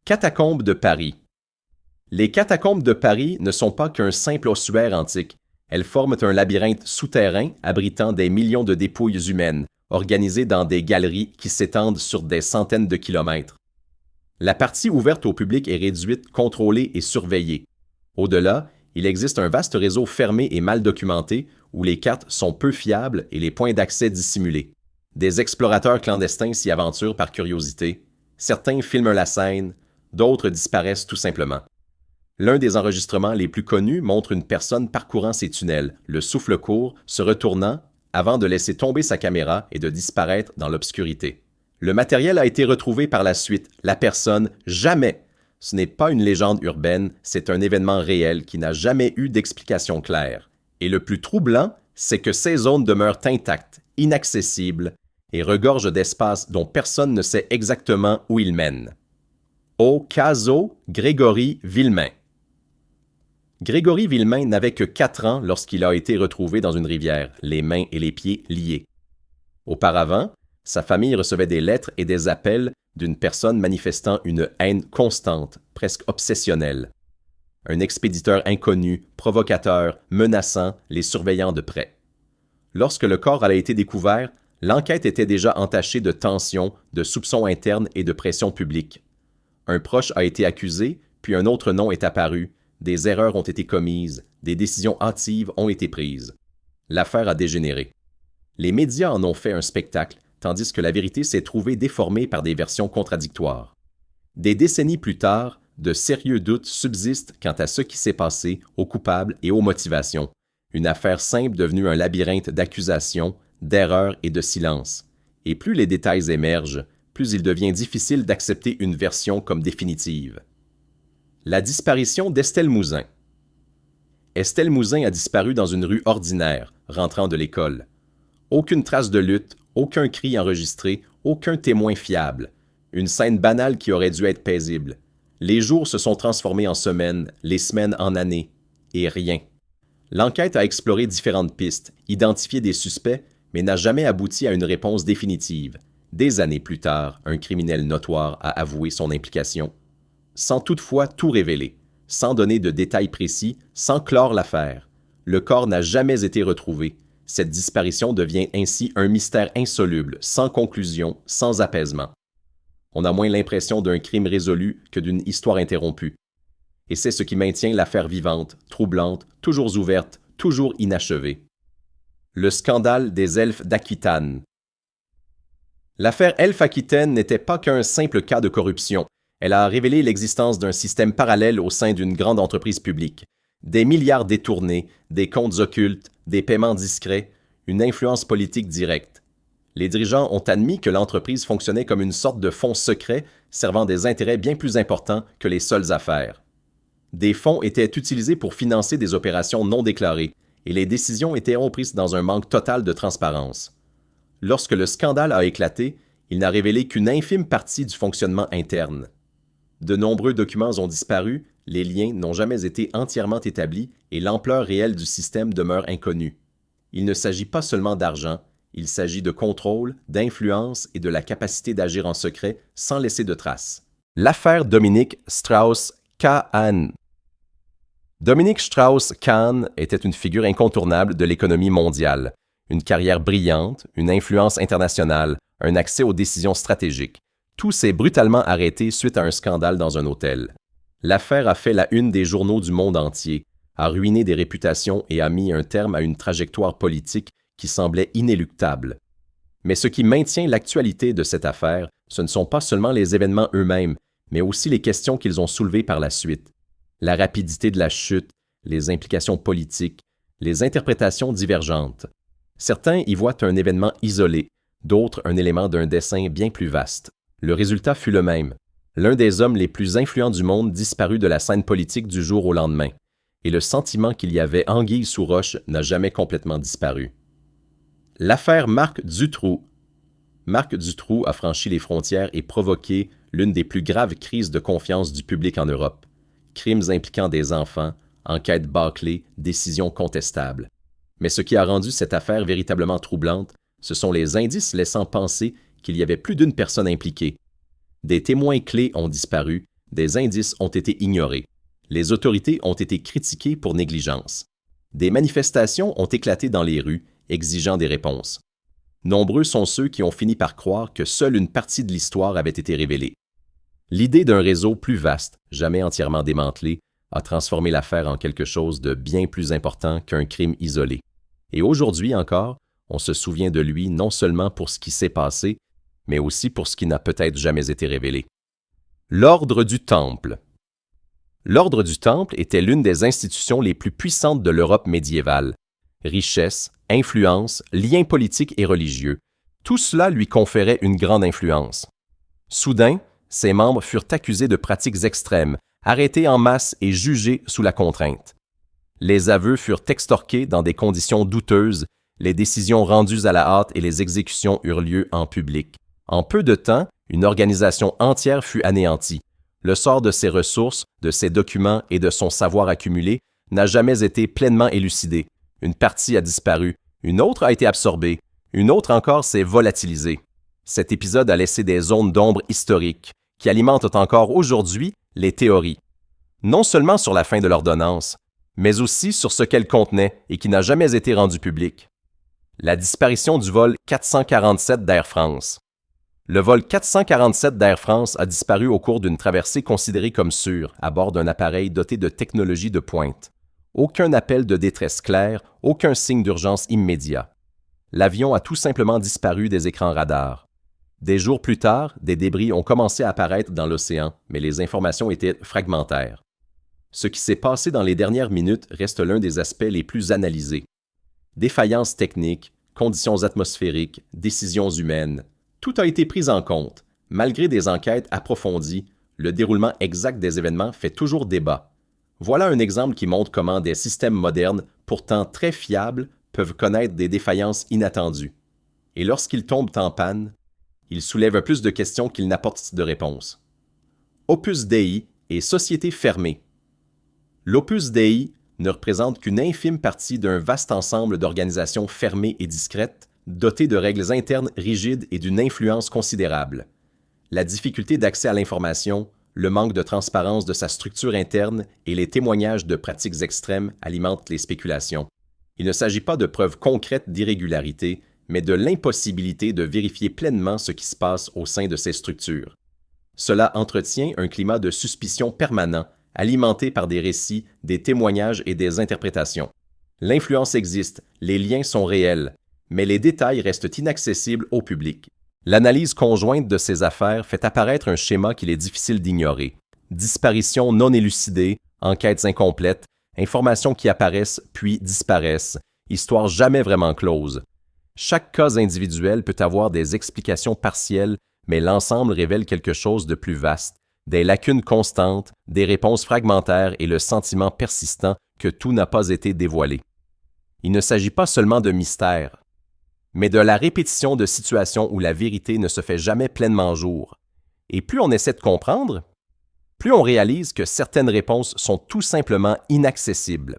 Catacombes de Paris. Les catacombes de Paris ne sont pas qu'un simple ossuaire antique. Elles forment un labyrinthe souterrain abritant des millions de dépouilles humaines, organisées dans des galeries qui s'étendent sur des centaines de kilomètres. La partie ouverte au public est réduite, contrôlée et surveillée. Au-delà, il existe un vaste réseau fermé et mal documenté où les cartes sont peu fiables et les points d'accès dissimulés. Des explorateurs clandestins s'y aventurent par curiosité. Certains filment la scène, d'autres disparaissent tout simplement. L'un des enregistrements les plus connus montre une personne parcourant ces tunnels, le souffle court, se retournant avant de laisser tomber sa caméra et de disparaître dans l'obscurité. Le matériel a été retrouvé par la suite. La personne, jamais. Ce n'est pas une légende urbaine, c'est un événement réel qui n'a jamais eu d'explication claire. Et le plus troublant, c'est que ces zones demeurent intactes, inaccessibles et regorgent d'espaces dont personne ne sait exactement où ils mènent. Au Caso Grégory Villemain. Grégory Villemain n'avait que 4 ans lorsqu'il a été retrouvé dans une rivière, les mains et les pieds liés. Auparavant, sa famille recevait des lettres et des appels d'une personne manifestant une haine constante, presque obsessionnelle. Un expéditeur inconnu, provocateur, menaçant, les surveillant de près. Lorsque le corps a été découvert, l'enquête était déjà entachée de tensions, de soupçons internes et de pression publique. Un proche a été accusé, puis un autre nom est apparu, des erreurs ont été commises, des décisions hâtives ont été prises. L'affaire a dégénéré. Les médias en ont fait un spectacle, tandis que la vérité s'est trouvée déformée par des versions contradictoires. Des décennies plus tard, de sérieux doutes subsistent quant à ce qui s'est passé, aux coupables et aux motivations. Une affaire simple devenue un labyrinthe d'accusations, d'erreurs et de silence. Et plus les détails émergent, plus il devient difficile d'accepter une version comme définitive. La disparition d'Estelle Mouzin. Estelle Mouzin a disparu dans une rue ordinaire, rentrant de l'école. Aucune trace de lutte, aucun cri enregistré, aucun témoin fiable. Une scène banale qui aurait dû être paisible. Les jours se sont transformés en semaines, les semaines en années. Et rien. L'enquête a exploré différentes pistes, identifié des suspects, mais n'a jamais abouti à une réponse définitive. Des années plus tard, un criminel notoire a avoué son implication. Sans toutefois tout révéler, sans donner de détails précis, sans clore l'affaire. Le corps n'a jamais été retrouvé. Cette disparition devient ainsi un mystère insoluble, sans conclusion, sans apaisement. On a moins l'impression d'un crime résolu que d'une histoire interrompue. Et c'est ce qui maintient l'affaire vivante, troublante, toujours ouverte, toujours inachevée. Le scandale des elfes d'Aquitaine. L'affaire Elfes-Aquitaine n'était pas qu'un simple cas de corruption. Elle a révélé l'existence d'un système parallèle au sein d'une grande entreprise publique. Des milliards détournés, des comptes occultes, des paiements discrets, une influence politique directe. Les dirigeants ont admis que l'entreprise fonctionnait comme une sorte de fonds secret servant des intérêts bien plus importants que les seules affaires. Des fonds étaient utilisés pour financer des opérations non déclarées et les décisions étaient prises dans un manque total de transparence. Lorsque le scandale a éclaté, il n'a révélé qu'une infime partie du fonctionnement interne. De nombreux documents ont disparu, les liens n'ont jamais été entièrement établis et l'ampleur réelle du système demeure inconnue. Il ne s'agit pas seulement d'argent, il s'agit de contrôle, d'influence et de la capacité d'agir en secret sans laisser de traces. L'affaire Dominique Strauss-Kahn. Dominique Strauss-Kahn était une figure incontournable de l'économie mondiale. Une carrière brillante, une influence internationale, un accès aux décisions stratégiques. Tout s'est brutalement arrêté suite à un scandale dans un hôtel. L'affaire a fait la une des journaux du monde entier, a ruiné des réputations et a mis un terme à une trajectoire politique qui semblait inéluctable. Mais ce qui maintient l'actualité de cette affaire, ce ne sont pas seulement les événements eux-mêmes, mais aussi les questions qu'ils ont soulevées par la suite. La rapidité de la chute, les implications politiques, les interprétations divergentes. Certains y voient un événement isolé, d'autres un élément d'un dessin bien plus vaste. Le résultat fut le même. L'un des hommes les plus influents du monde disparut de la scène politique du jour au lendemain, et le sentiment qu'il y avait anguille sous roche n'a jamais complètement disparu. L'affaire Marc Dutroux. Marc Dutroux a franchi les frontières et provoqué l'une des plus graves crises de confiance du public en Europe. Crimes impliquant des enfants, enquêtes bâclées, décisions contestables. Mais ce qui a rendu cette affaire véritablement troublante, ce sont les indices laissant penser qu'il y avait plus d'une personne impliquée. Des témoins clés ont disparu, Des indices ont été ignorés. Les autorités ont été critiquées pour négligence. Des manifestations ont éclaté dans les rues, exigeant des réponses. Nombreux sont ceux qui ont fini par croire que seule une partie de l'histoire avait été révélée. L'idée d'un réseau plus vaste, jamais entièrement démantelé, a transformé l'affaire en quelque chose de bien plus important qu'un crime isolé. Et aujourd'hui encore, on se souvient de lui non seulement pour ce qui s'est passé, mais aussi pour ce qui n'a peut-être jamais été révélé. L'Ordre du Temple. L'Ordre du Temple était l'une des institutions les plus puissantes de l'Europe médiévale. Richesse, influence, liens politiques et religieux, tout cela lui conférait une grande influence. Soudain, ses membres furent accusés de pratiques extrêmes, arrêtés en masse et jugés sous la contrainte. Les aveux furent extorqués dans des conditions douteuses, les décisions rendues à la hâte et les exécutions eurent lieu en public. En peu de temps, une organisation entière fut anéantie. Le sort de ses ressources, de ses documents et de son savoir accumulé n'a jamais été pleinement élucidé. Une partie a disparu, une autre a été absorbée, une autre encore s'est volatilisée. Cet épisode a laissé des zones d'ombre historiques qui alimentent encore aujourd'hui les théories. Non seulement sur la fin de l'ordonnance, mais aussi sur ce qu'elle contenait et qui n'a jamais été rendu public. La disparition du vol 447 d'Air France. Le vol 447 d'Air France a disparu au cours d'une traversée considérée comme sûre à bord d'un appareil doté de technologie de pointe. Aucun appel de détresse clair, aucun signe d'urgence immédiat. L'avion a tout simplement disparu des écrans radars. Des jours plus tard, des débris ont commencé à apparaître dans l'océan, mais les informations étaient fragmentaires. Ce qui s'est passé dans les dernières minutes reste l'un des aspects les plus analysés. Défaillances techniques, conditions atmosphériques, décisions humaines, tout a été pris en compte. Malgré des enquêtes approfondies, le déroulement exact des événements fait toujours débat. Voilà un exemple qui montre comment des systèmes modernes, pourtant très fiables, peuvent connaître des défaillances inattendues. Et lorsqu'ils tombent en panne, ils soulèvent plus de questions qu'ils n'apportent de réponses. Opus Dei et société fermée. L'Opus Dei ne représente qu'une infime partie d'un vaste ensemble d'organisations fermées et discrètes, dotées de règles internes rigides et d'une influence considérable. La difficulté d'accès à l'information, le manque de transparence de sa structure interne et les témoignages de pratiques extrêmes alimentent les spéculations. Il ne s'agit pas de preuves concrètes d'irrégularité, mais de l'impossibilité de vérifier pleinement ce qui se passe au sein de ces structures. Cela entretient un climat de suspicion permanent, alimenté par des récits, des témoignages et des interprétations. L'influence existe, les liens sont réels, mais les détails restent inaccessibles au public. L'analyse conjointe de ces affaires fait apparaître un schéma qu'il est difficile d'ignorer. Disparitions non élucidées, enquêtes incomplètes, informations qui apparaissent puis disparaissent, histoire jamais vraiment close. Chaque cas individuel peut avoir des explications partielles, mais l'ensemble révèle quelque chose de plus vaste, des lacunes constantes, des réponses fragmentaires et le sentiment persistant que tout n'a pas été dévoilé. Il ne s'agit pas seulement de mystère, mais de la répétition de situations où la vérité ne se fait jamais pleinement jour. Et plus on essaie de comprendre, plus on réalise que certaines réponses sont tout simplement inaccessibles.